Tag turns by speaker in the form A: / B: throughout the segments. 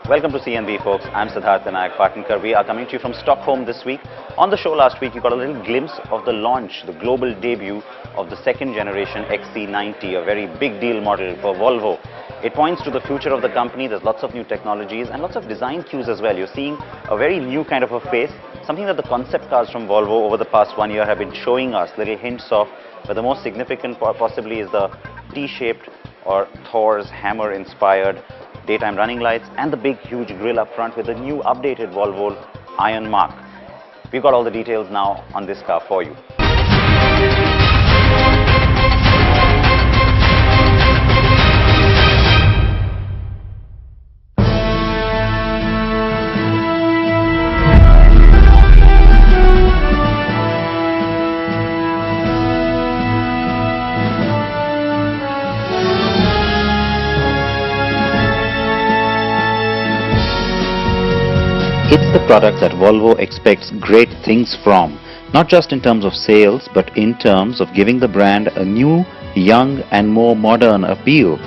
A: Welcome to CNB, folks. I'm Siddharth Vinayak Patnankar. We are coming to you from Stockholm this week. On the show last week, you got a little glimpse of the launch, the global debut of the second generation XC90, a very big deal model for Volvo. It points to the future of the company. There's lots of new technologies and lots of design cues as well. You're seeing a very new kind of a face, something that the concept cars from Volvo over the past 1 year have been showing us little hints of, but the most significant possibly is the T-shaped or Thor's hammer inspired daytime running lights and the big huge grille up front with the new updated Volvo Iron Mark. We've got all the details now on this car for you. It's the product that Volvo expects great things from, not just in terms of sales, but in terms of giving the brand a new, young and more modern appeal.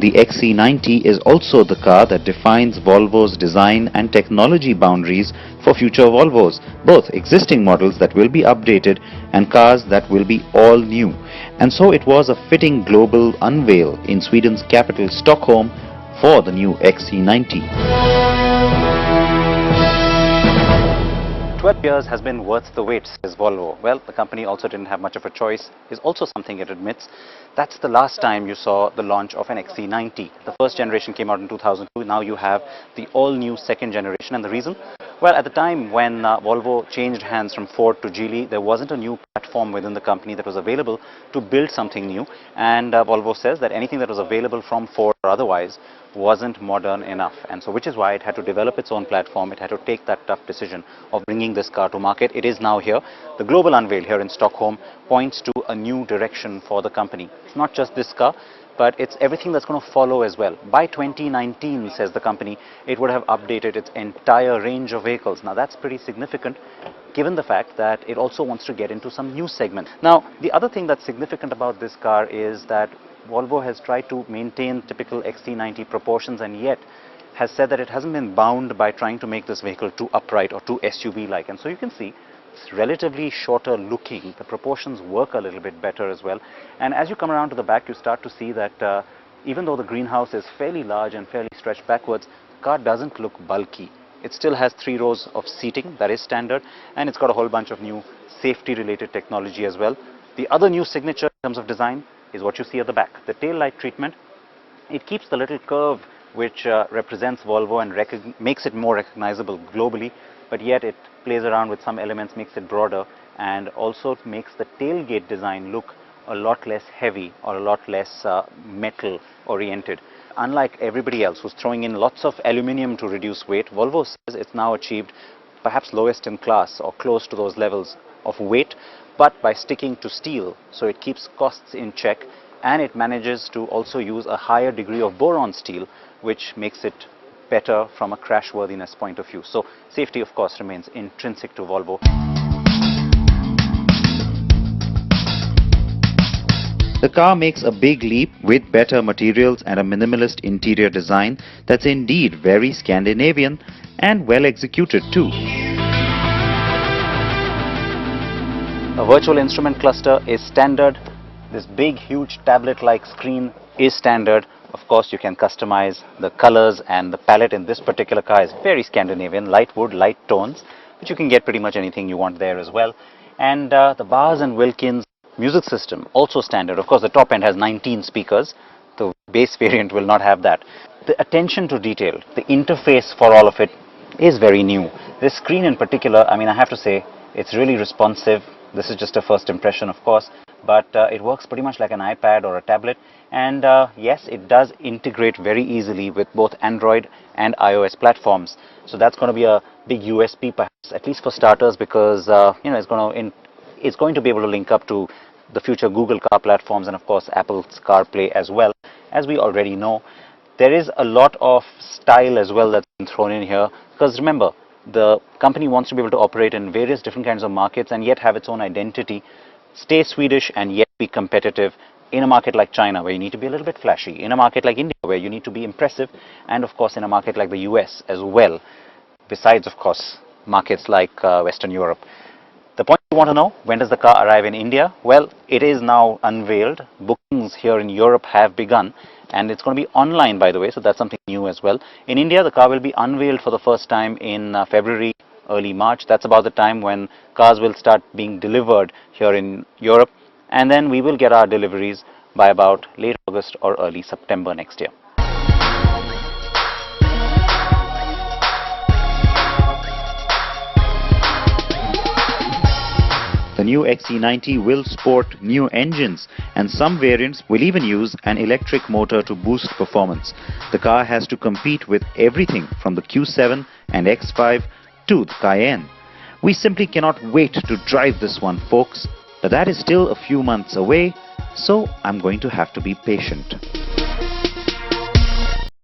A: The XC90 is also the car that defines Volvo's design and technology boundaries for future Volvos, both existing models that will be updated and cars that will be all new. And so it was a fitting global unveil in Sweden's capital Stockholm for the new XC90. 12 years has been worth the wait, says Volvo. Well, the company also didn't have much of a choice, is also something it admits. That's the last time you saw the launch of an XC90. The first generation came out in 2002. Now you have the all-new second generation. And the reason? Well, at the time when Volvo changed hands from Ford to Geely, there wasn't a new platform within the company that was available to build something new. And Volvo says that anything that was available from Ford or otherwise wasn't modern enough, and so which is why it had to develop its own platform. It had to take that tough decision of bringing this car to market. It is now here. The global unveil here in Stockholm points to a new direction for the company. It's not just this car, but it's everything that's going to follow as well. By 2019, says the company, it would have updated its entire range of vehicles. Now that's pretty significant, given the fact that it also wants to get into some new segment. Now, the other thing that's significant about this car is that Volvo has tried to maintain typical XC90 proportions and yet has said that it hasn't been bound by trying to make this vehicle too upright or too SUV-like. And so you can see it's relatively shorter looking. The proportions work a little bit better as well. And as you come around to the back, you start to see that even though the greenhouse is fairly large and fairly stretched backwards, the car doesn't look bulky. It still has 3 rows of seating, that is standard, and it's got a whole bunch of new safety-related technology as well. The other new signature in terms of design is what you see at the back. The tail light treatment, it keeps the little curve which represents Volvo and makes it more recognizable globally, but yet it plays around with some elements, makes it broader, and also makes the tailgate design look a lot less heavy or a lot less metal oriented. Unlike everybody else who's throwing in lots of aluminium to reduce weight, Volvo says it's now achieved perhaps lowest in class or close to those levels of weight, but by sticking to steel, so it keeps costs in check, and it manages to also use a higher degree of boron steel, which makes it better from a crashworthiness point of view. So safety, of course, remains intrinsic to Volvo. The car makes a big leap with better materials and a minimalist interior design that's indeed very Scandinavian and well executed too. A virtual instrument cluster is standard. This big, huge tablet-like screen is standard. Of course, you can customize the colors, and the palette in this particular car is very Scandinavian, light wood, light tones, but you can get pretty much anything you want there as well. And the Bars & Wilkins music system, also standard. Of course, the top end has 19 speakers. The base variant will not have that. The attention to detail, the interface for all of it is very new. This screen in particular, I mean, I have to say, it's really responsive. This is just a first impression, of course, but it works pretty much like an iPad or a tablet. And yes, it does integrate very easily with both Android and iOS platforms. So that's going to be a big USP, perhaps, at least for starters, because it's going to be able to link up to the future Google car platforms and, of course, Apple's CarPlay as well. As we already know, there is a lot of style as well that's been thrown in here, because remember, The company wants to be able to operate in various different kinds of markets and yet have its own identity, stay Swedish and yet be competitive in a market like China, where you need to be a little bit flashy, in a market like India, where you need to be impressive, and of course in a market like the US as well, besides of course markets like Western Europe. The point you want to know, when does the car arrive in India? Well, it is now unveiled. Bookings here in Europe have begun, and it's going to be online, by the way, so that's something new as well. In India, the car will be unveiled for the first time in February, early March. That's about the time when cars will start being delivered here in Europe, and then we will get our deliveries by about late August or early September next year. The new XC90 will sport new engines, and some variants will even use an electric motor to boost performance. The car has to compete with everything from the Q7 and X5 to the Cayenne. We simply cannot wait to drive this one, folks, but that is still a few months away, so I'm going to have to be patient.